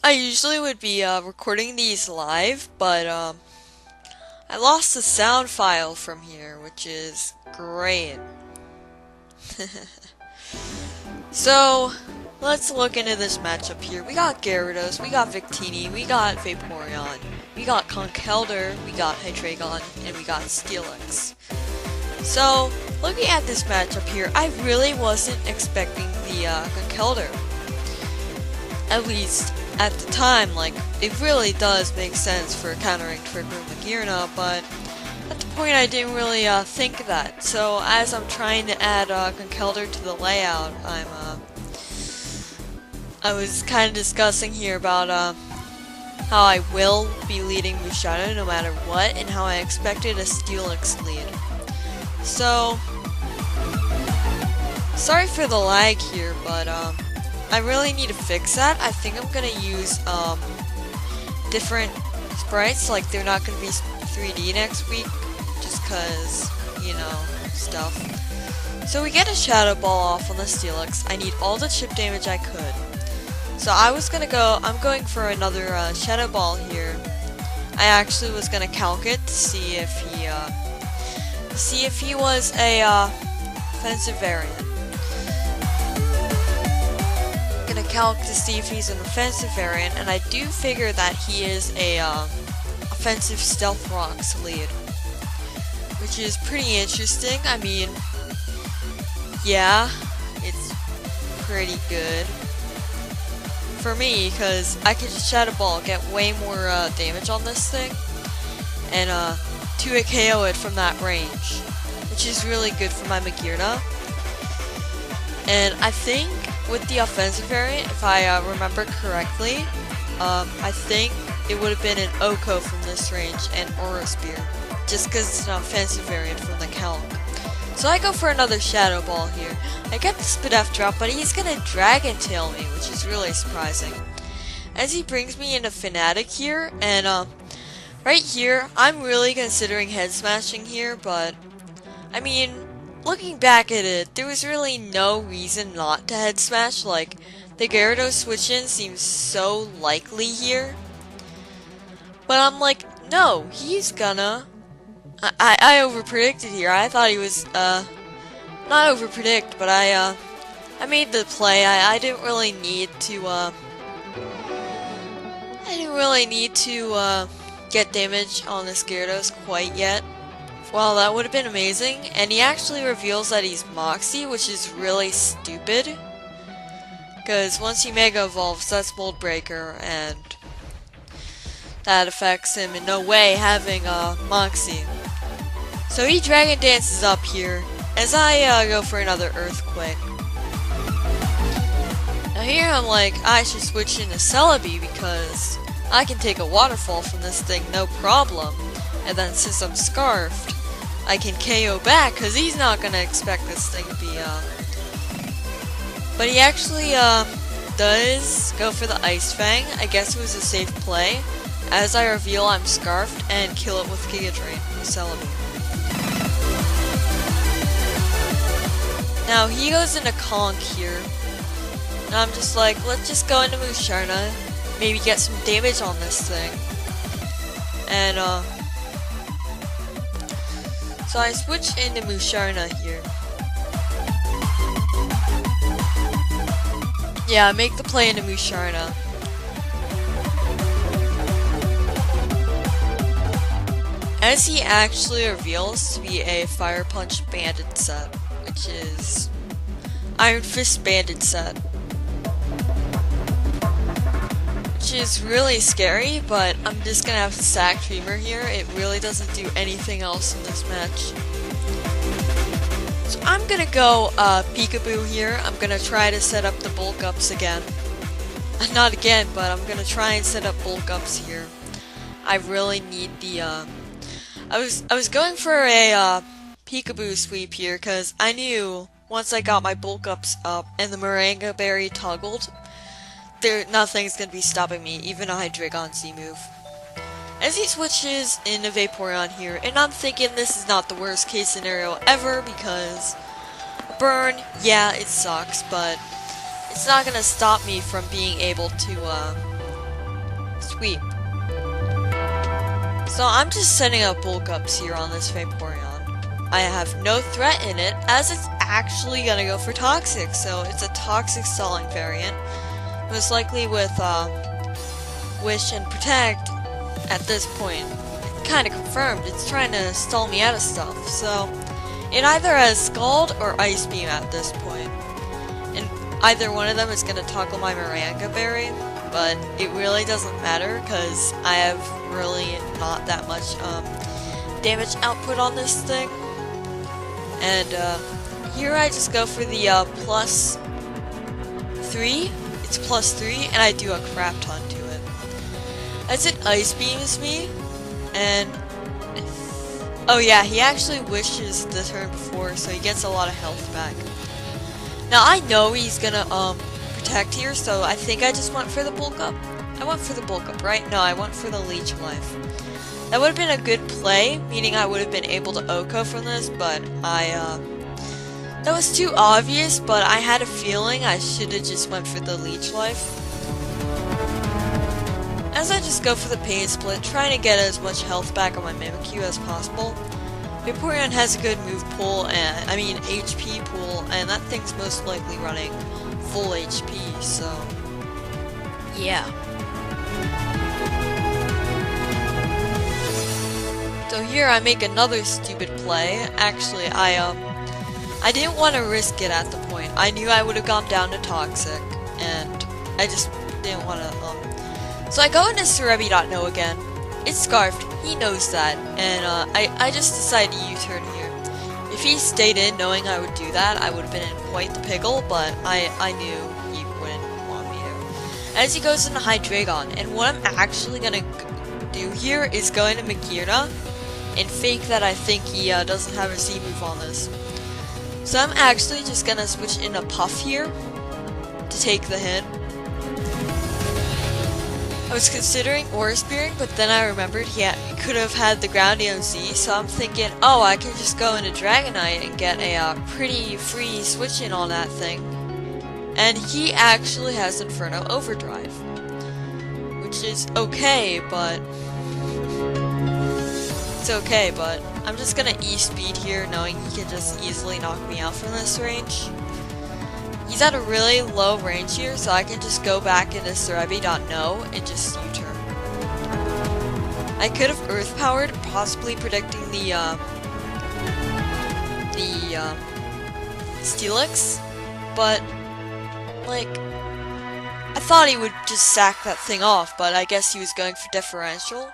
I usually would be recording these live, but I lost the sound file from here, which is great. So, let's look into this matchup here. We got Gyarados, we got Victini, we got Vaporeon, we got Conkeldurr, we got HeartGold, and we got Steelix. So, looking at this matchup here, I really wasn't expecting the Conkeldurr. At least at the time, like, it really does make sense for countering Trigger Magearna, but at the point I didn't really think that. So as I'm trying to add Conkeldurr to the layout, I was kind of discussing here about how I will be leading Musharna no matter what, and how I expected a Steelix lead. So sorry for the lag here, but I really need to fix that. I think I'm gonna use different sprites, like they're not gonna be 3D next week, just cause, you know, stuff. So we get a Shadow Ball off on the Steelix. I need all the chip damage I could. So I'm going for another Shadow Ball here. I actually was gonna calc it to see if he was a offensive variant. Gonna calc to see if he's an offensive variant, and I do figure that he is a offensive Stealth Rocks lead, which is pretty interesting. I mean, yeah, it's pretty good for me because I could just Shadow Ball, get way more damage on this thing, and 2-hit KO it from that range, which is really good for my Magearna. And I think with the offensive variant, if I remember correctly, I think it would have been an Oko from this range and Aura Spear, just because it's an offensive variant from the calc. So I go for another Shadow Ball here. I get the Spidef drop, but he's gonna Dragon Tail me, which is really surprising. As he brings me into Fnatic here, and right here, I'm really considering head smashing here, but I mean, looking back at it, there was really no reason not to head smash. Like, the Gyarados switch in seems so likely here. But I'm like, no, he's gonna... I overpredicted here. I thought he was, not overpredict, but I made the play. I didn't really need to, get damage on this Gyarados quite yet. Well, that would have been amazing, and he actually reveals that he's Moxie, which is really stupid. Because once he Mega Evolves, that's Mold Breaker, and that affects him in no way having Moxie. So he Dragon Dances up here, as I go for another Earthquake. Now here I'm like, I should switch into Celebi because I can take a Waterfall from this thing no problem. And then since I'm Scarfed, I can KO back, because he's not going to expect this thing to be, But he actually, does go for the Ice Fang. I guess it was a safe play. As I reveal, I'm Scarfed, and kill it with Giga Drain with Celebi. Now, he goes into Conk here. And I'm just like, let's just go into Musharna, maybe get some damage on this thing. And, so I switch into Musharna here. Yeah, I make the play into Musharna. As he actually reveals to be a Fire Punch Banded set, which is Iron Fist Banded set. Which is really scary, but I'm just gonna have to sack Dreamer here. It really doesn't do anything else in this match. So I'm gonna go Peekaboo here. I'm gonna try to set up the bulk ups again. Not again, but I'm gonna try and set up bulk ups here. I really need the I was going for a Peekaboo sweep here because I knew once I got my bulk ups up and the Moringa Berry toggled, nothing's gonna be stopping me, even a Hydreigon Z move. As he switches into Vaporeon here, and I'm thinking this is not the worst case scenario ever because a burn, yeah, it sucks, but it's not gonna stop me from being able to Sweep. So I'm just setting up bulk ups here on this Vaporeon. I have no threat in it, as it's actually gonna go for Toxic, so it's a Toxic stalling variant. Most likely with Wish and Protect at this point. Kinda confirmed, it's trying to stall me out of stuff, so it either has Scald or Ice Beam at this point. And either one of them is gonna toggle my Maranga Berry, but it really doesn't matter because I have really not that much damage output on this thing. And here I just go for the +3. It's +3, and I do a crap ton to it. As it Ice Beams me, and oh yeah, he actually wishes the turn before, so he gets a lot of health back. Now I know he's gonna Protect here, so I think I just went for the bulk up. I went for the bulk up, right? No, I went for the Leech Life. That would have been a good play, meaning I would have been able to OHKO from this, but that was too obvious, but I had a feeling I should have just went for the Leech Life. As I just go for the Pain Split, trying to get as much health back on my Mimikyu as possible. Vaporeon has a good move pool, and I mean HP pool, and that thing's most likely running full HP, so yeah. So here I make another stupid play. Actually, I didn't want to risk it at the point. I knew I would have gone down to Toxic, and I just didn't want to, so I go into Cerebi.no again. It's Scarfed, he knows that, and I just decided to U-turn here. If he stayed in knowing I would do that, I would have been in quite the pickle, but I knew he wouldn't want me to. As he goes into Hydreigon, and what I'm actually gonna do here is go into Magearna and fake that I think he doesn't have a Z-move on this. So I'm actually just gonna switch in a Puff here to take the hit. I was considering Aura Spearing, but then I remembered he could have had the Ground EMZ, so I'm thinking, oh, I can just go into Dragonite and get a pretty free switch in on that thing. And he actually has Inferno Overdrive, which is okay, but it's okay, but I'm just gonna E-Speed here, knowing he can just easily knock me out from this range. He's at a really low range here, so I can just go back into Cerebi.no and just U-turn. I could have Earth Powered, possibly predicting the Steelix, but like I thought he would just sack that thing off, but I guess he was going for differential.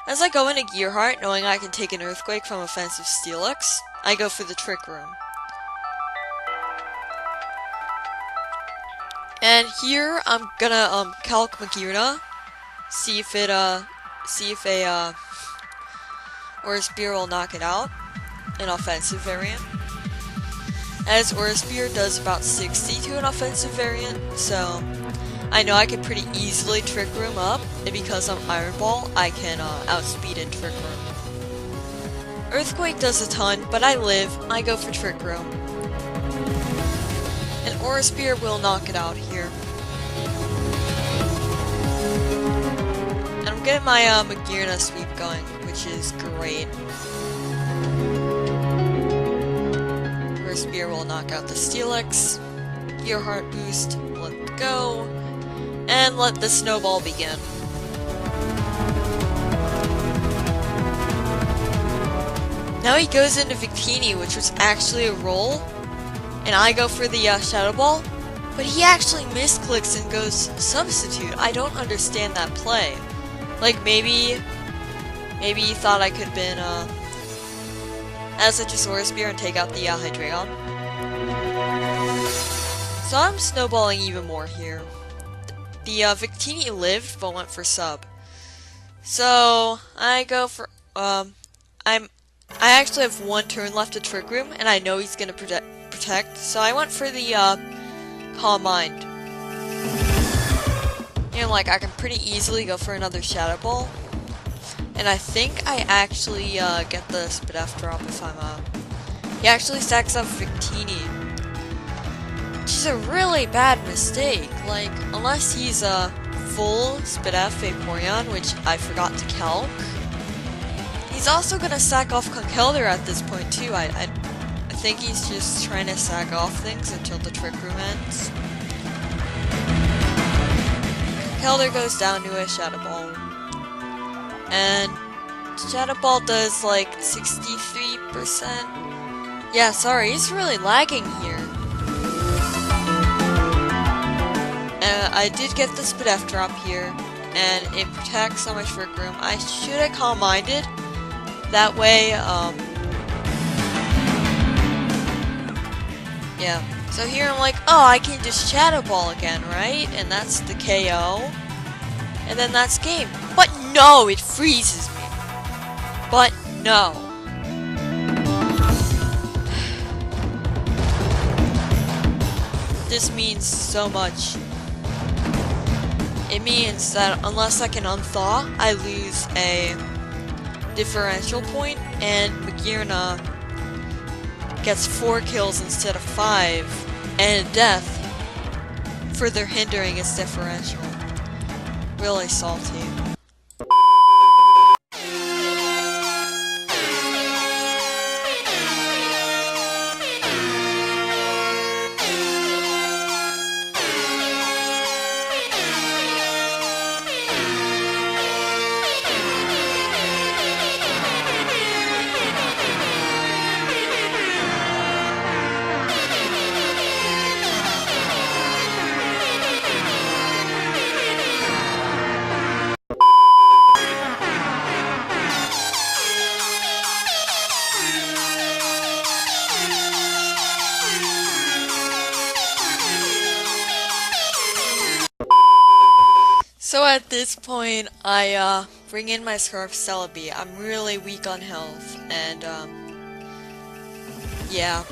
As I go into Gearheart, knowing I can take an Earthquake from offensive Steelix, I go for the Trick Room. And here I'm gonna calc Magearna, see if a Aura Spear will knock it out, an offensive variant. As Aura Spear does about 60 to an offensive variant, so I know I can pretty easily Trick Room up, and because I'm Iron Ball, I can outspeed and Trick Room. Earthquake does a ton, but I live, I go for Trick Room. And Aura Spear will knock it out here. And I'm getting my Magearna sweep going, which is great. Aura Spear will knock out the Steelix. Gearheart boost, let it go. And let the snowball begin. Now he goes into Victini, which was actually a roll. And I go for the Shadow Ball, but he actually misclicks and goes Substitute. I don't understand that play. Like maybe he thought I could have been as a Aura Spear and take out the Hydreigon. So I'm snowballing even more here. The Victini lived but went for sub. So I go for I actually have one turn left to Trick Room, and I know he's gonna protect, so I went for the Calm Mind. And like I can pretty easily go for another Shadow Ball. And I think I actually get the Spadef drop if I'm he actually stacks up Victini. Which is a really bad mistake. Like, unless he's full Spidef Vaporeon, which I forgot to calc. He's also gonna sack off Conkeldurr at this point too. I think he's just trying to sack off things until the Trick Room ends. Conkeldurr goes down to a Shadow Ball. And Shadow Ball does like 63%. Yeah, sorry, he's really lagging here. I did get the Spidef drop here, and it protects so much for Groom. I should have Calm Minded. That way, yeah. So here I'm like, oh, I can just Shadow Ball again, right? And that's the KO. And then that's game. But no, it freezes me. But no. This means so much. It means that unless I can unthaw, I lose a differential point, and Magearna gets 4 kills instead of 5, and a death, further hindering its differential. Really salty. So at this point, I bring in my Scarf Celebi. I'm really weak on health, and yeah.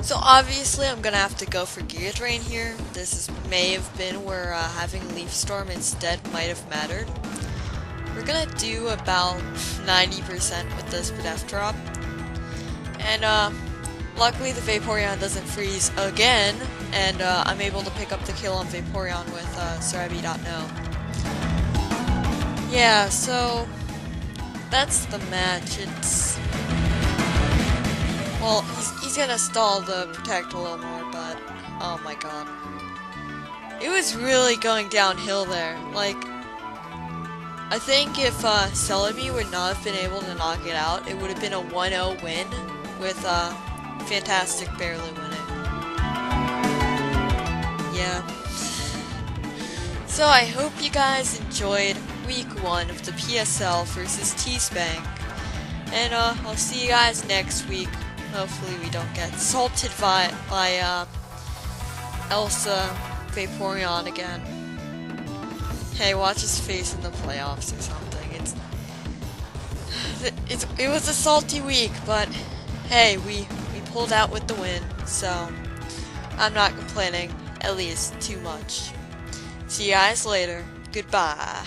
So obviously I'm gonna have to go for Giga Drain here. May have been where having Leaf Storm instead might have mattered. We're gonna do about 90% with this Spidef drop. And luckily the Vaporeon doesn't freeze again, and I'm able to pick up the kill on Vaporeon with Sarabi.no. Yeah, so that's the match. It's... well, he's gonna stall the Protect a little more, but oh my god. It was really going downhill there. Like, I think if Celebi would not have been able to knock it out, it would have been a 1-0 win with Fantastic barely winning. Yeah. So I hope you guys enjoyed week 1 of the PSL versus T-Spank. And I'll see you guys next week. Hopefully we don't get salted by Elsa Vaporeon again. Hey, watch his face in the playoffs or something. It was a salty week, but hey, we pulled out with the win, so I'm not complaining, at least too much. See you guys later. Goodbye.